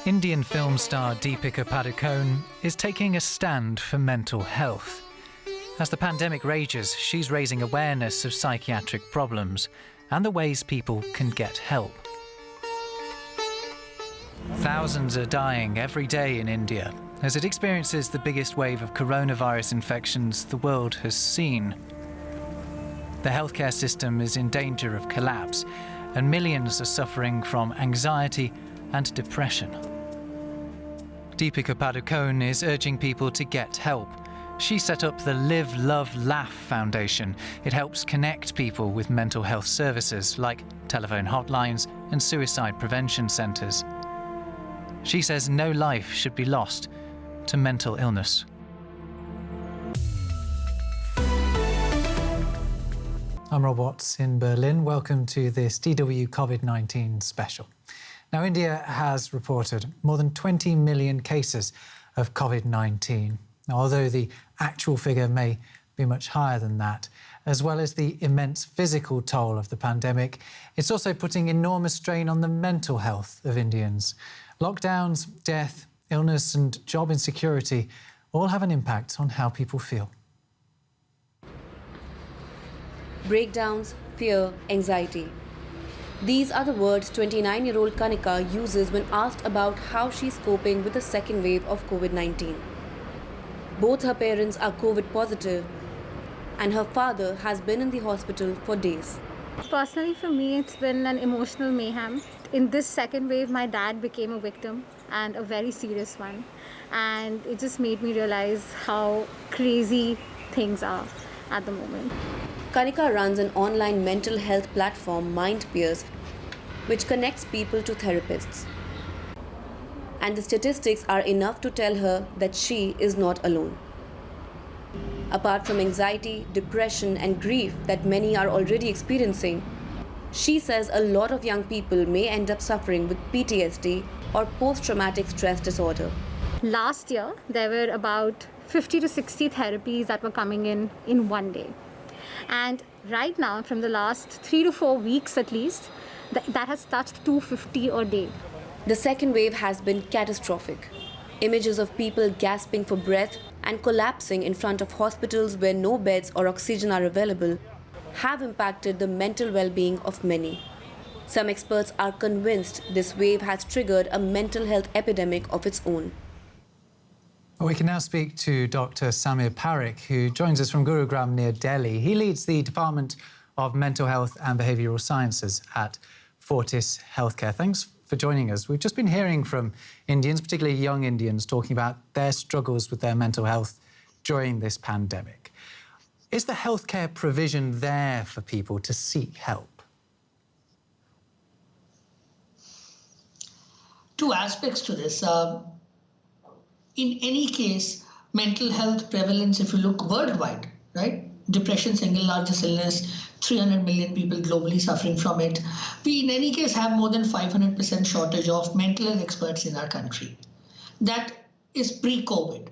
Indian film star Deepika Padukone is taking a stand for mental health. As the pandemic rages, she's raising awareness of psychiatric problems and the ways people can get help. Thousands are dying every day in India as it experiences the biggest wave of coronavirus infections the world has seen. The healthcare system is in danger of collapse, and millions are suffering from anxiety and depression. Deepika Padukone is urging people to get help. She set up the Live, Love, Laugh Foundation. It helps connect people with mental health services like telephone hotlines and suicide prevention centers. She says no life should be lost to mental illness. I'm Rob Watts in Berlin. Welcome to this DW COVID-19 special. Now, India has reported more than 20 million cases of COVID-19. Now, although the actual figure may be much higher than that, as well as the immense physical toll of the pandemic, it's also putting enormous strain on the mental health of Indians. Lockdowns, death, illness and job insecurity all have an impact on how people feel. Breakdowns, fear, anxiety. These are the words 29-year-old Kanika uses when asked about how she's coping with the second wave of COVID-19. Both her parents are COVID positive and her father has been in the hospital for days. Personally, for me, it's been an emotional mayhem. In this second wave, my dad became a victim, and a very serious one. And it just made me realize how crazy things are at the moment. Kanika runs an online mental health platform, MindPeers, which connects people to therapists. And the statistics are enough to tell her that she is not alone. Apart from anxiety, depression and grief that many are already experiencing, she says a lot of young people may end up suffering with PTSD or post-traumatic stress disorder. Last year, there were about 50 to 60 therapies that were coming in one day. And right now, from the last 3 to 4 weeks at least, that has touched 250 a day. The second wave has been catastrophic. Images of people gasping for breath and collapsing in front of hospitals where no beds or oxygen are available have impacted the mental well-being of many. Some experts are convinced this wave has triggered a mental health epidemic of its own. Well, we can now speak to Dr. Samir Parikh, who joins us from Gurugram near Delhi. He leads the Department of Mental Health and Behavioural Sciences at Fortis Healthcare. Thanks for joining us. We've just been hearing from Indians, particularly young Indians, talking about their struggles with their mental health during this pandemic. Is the healthcare provision there for people to seek help? Two aspects to this. In any case, mental health prevalence, if you look worldwide, right? Depression, single largest illness, 300 million people globally suffering from it. We, in any case, have more than 500% shortage of mental health experts in our country. That is pre-COVID.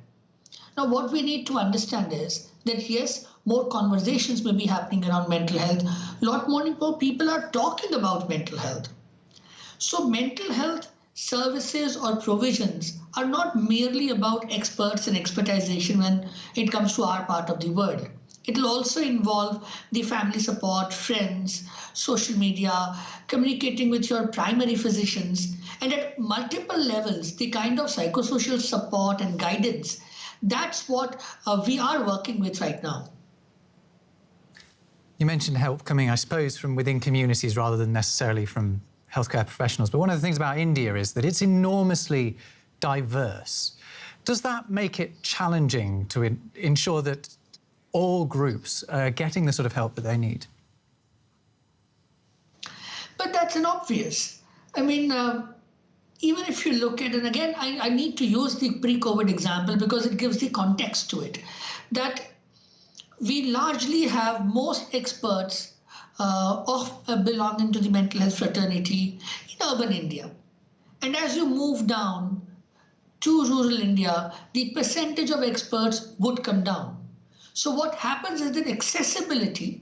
Now, what we need to understand is that, yes, more conversations may be happening around mental health. A lot more people are talking about mental health. So mental health services or provisions are not merely about experts and expertization when it comes to our part of the world. It will also involve the family support, friends, social media, communicating with your primary physicians, and at multiple levels, the kind of psychosocial support and guidance, that's what we are working with right now. You mentioned help coming, I suppose, from within communities rather than necessarily from healthcare professionals. But one of the things about India is that it's enormously diverse. Does that make it challenging to ensure that all groups are getting the sort of help that they need? But that's an obvious. I mean, even if you look at, and again, I need to use the pre-COVID example because it gives the context to it, that we largely have most experts belonging to the mental health fraternity in urban India. And as you move down to rural India, the percentage of experts would come down. So what happens is that accessibility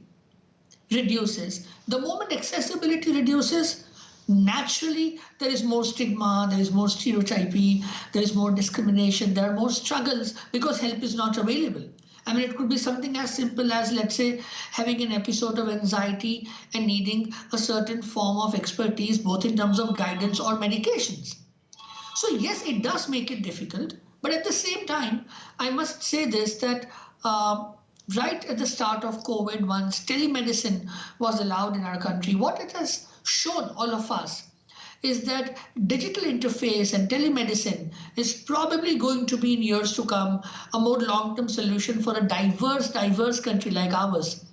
reduces. The moment accessibility reduces, naturally there is more stigma, there is more stereotypy, there is more discrimination, there are more struggles because help is not available. I mean, it could be something as simple as, let's say, having an episode of anxiety and needing a certain form of expertise, both in terms of guidance or medications. So yes, it does make it difficult, but at the same time, I must say this, that right at the start of COVID, once telemedicine was allowed in our country, what it has shown all of us is that digital interface and telemedicine is probably going to be in years to come a more long-term solution for a diverse country like ours.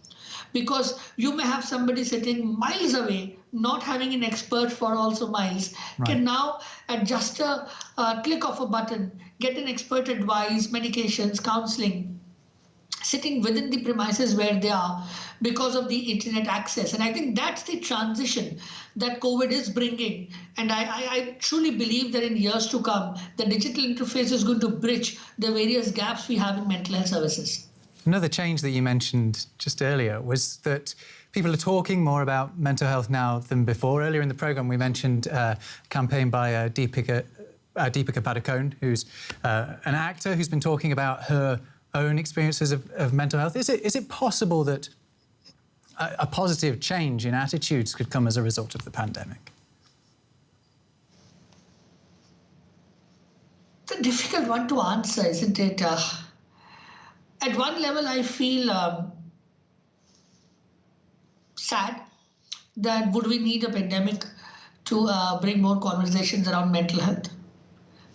Because you may have somebody sitting miles away, not having an expert for also miles, can now at just a click of a button get an expert advice, medications, counseling, sitting within the premises where they are because of the internet access. And I think that's the transition that COVID is bringing. And I truly believe that in years to come, the digital interface is going to bridge the various gaps we have in mental health services. Another change that you mentioned just earlier was that people are talking more about mental health now than before. Earlier in the programme, we mentioned a campaign by Deepika Padukone, who's an actor who's been talking about her own experiences of mental health. Is it possible that a positive change in attitudes could come as a result of the pandemic? It's a difficult one to answer, isn't it? At one level, I feel sad that would we need a pandemic to bring more conversations around mental health.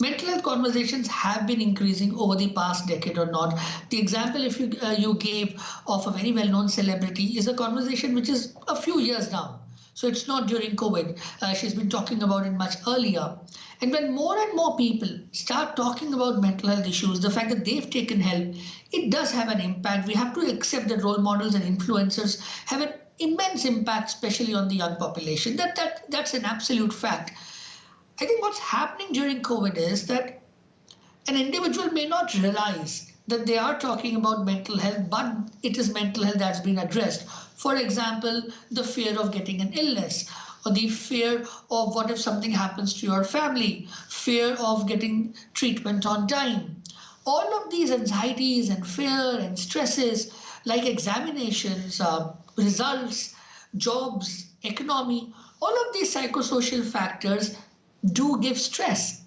Mental health conversations have been increasing over the past decade or not. The example if you gave of a very well-known celebrity is a conversation which is a few years now. So it's not during COVID. She's been talking about it much earlier. And when more and more people start talking about mental health issues, the fact that they've taken help, it does have an impact. We have to accept that role models and influencers have an immense impact, especially on the young population. That's an absolute fact. I think what's happening during COVID is that an individual may not realize that they are talking about mental health, but it is mental health that's been addressed. For example, the fear of getting an illness, or the fear of what if something happens to your family, fear of getting treatment on time. All of these anxieties and fear and stresses like examinations, results, jobs, economy, all of these psychosocial factors do give stress.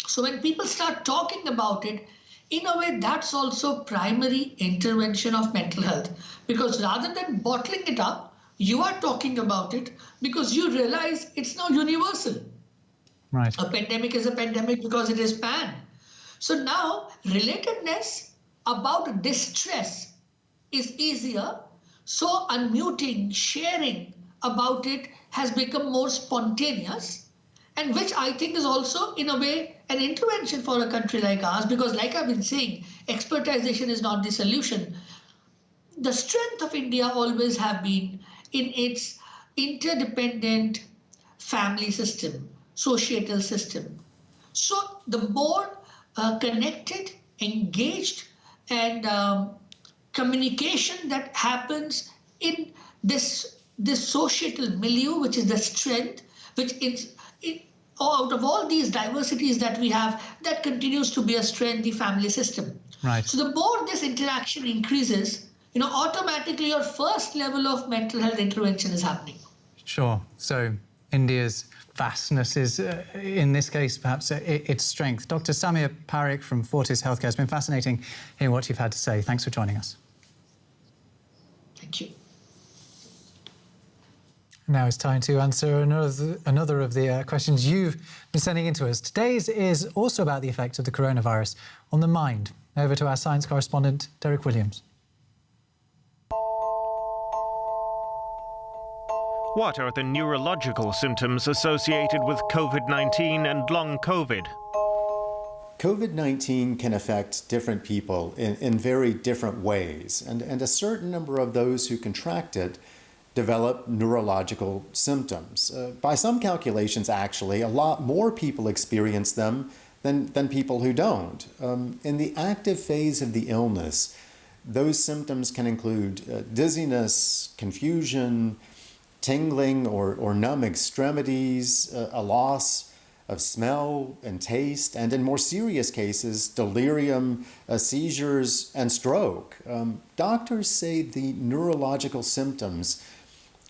So when people start talking about it, in a way, that's also primary intervention of mental health. Because rather than bottling it up, you are talking about it because you realize it's now universal. Right. A pandemic is a pandemic because it is pan. So now relatedness about distress is easier. So unmuting, sharing about it has become more spontaneous. And which I think is also, in a way, an intervention for a country like ours, because like I've been saying, expertization is not the solution. The strength of India always have been in its interdependent family system, societal system. So the more connected, engaged, and communication that happens in this societal milieu, which is the strength, which is out of all these diversities that we have, that continues to be a strength, the family system. Right. So the more this interaction increases, automatically your first level of mental health intervention is happening. Sure. So India's vastness is, in this case, perhaps its strength. Dr. Samir Parikh from Fortis Healthcare, it's been fascinating hearing what you've had to say. Thanks for joining us. Thank you. Now it's time to answer another of the questions you've been sending in to us. Today's is also about the effect of the coronavirus on the mind. Over to our science correspondent, Derek Williams. What are the neurological symptoms associated with COVID-19 and long COVID? COVID-19 can affect different people in very different ways, and a certain number of those who contract it develop neurological symptoms. By some calculations, actually, a lot more people experience them than people who don't. In the active phase of the illness, those symptoms can include dizziness, confusion, tingling or numb extremities, a loss of smell and taste, and in more serious cases, delirium, seizures, and stroke. Doctors say the neurological symptoms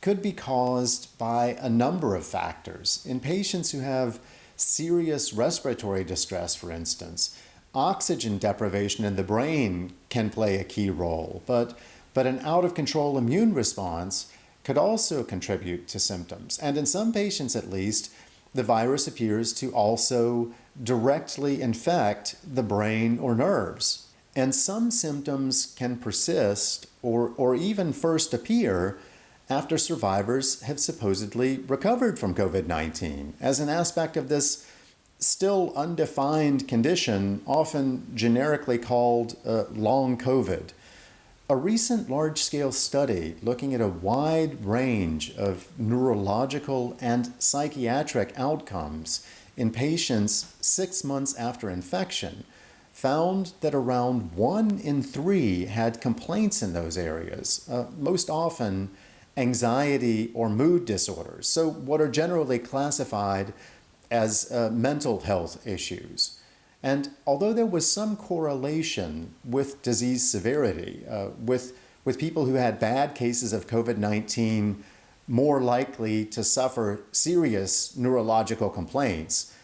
could be caused by a number of factors. In patients who have serious respiratory distress, for instance, oxygen deprivation in the brain can play a key role, but an out-of-control immune response could also contribute to symptoms. And in some patients, at least, the virus appears to also directly infect the brain or nerves. And some symptoms can persist or even first appear after survivors have supposedly recovered from COVID-19 as an aspect of this still undefined condition, often generically called long COVID. A recent large-scale study looking at a wide range of neurological and psychiatric outcomes in patients 6 months after infection found that around 1 in 3 had complaints in those areas, most often anxiety or mood disorders, so what are generally classified as mental health issues. And although there was some correlation with disease severity, with people who had bad cases of COVID-19 more likely to suffer serious neurological complaints,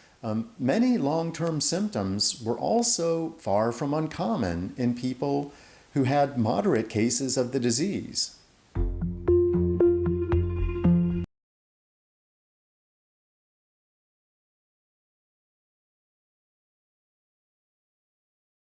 many long-term symptoms were also far from uncommon in people who had moderate cases of the disease.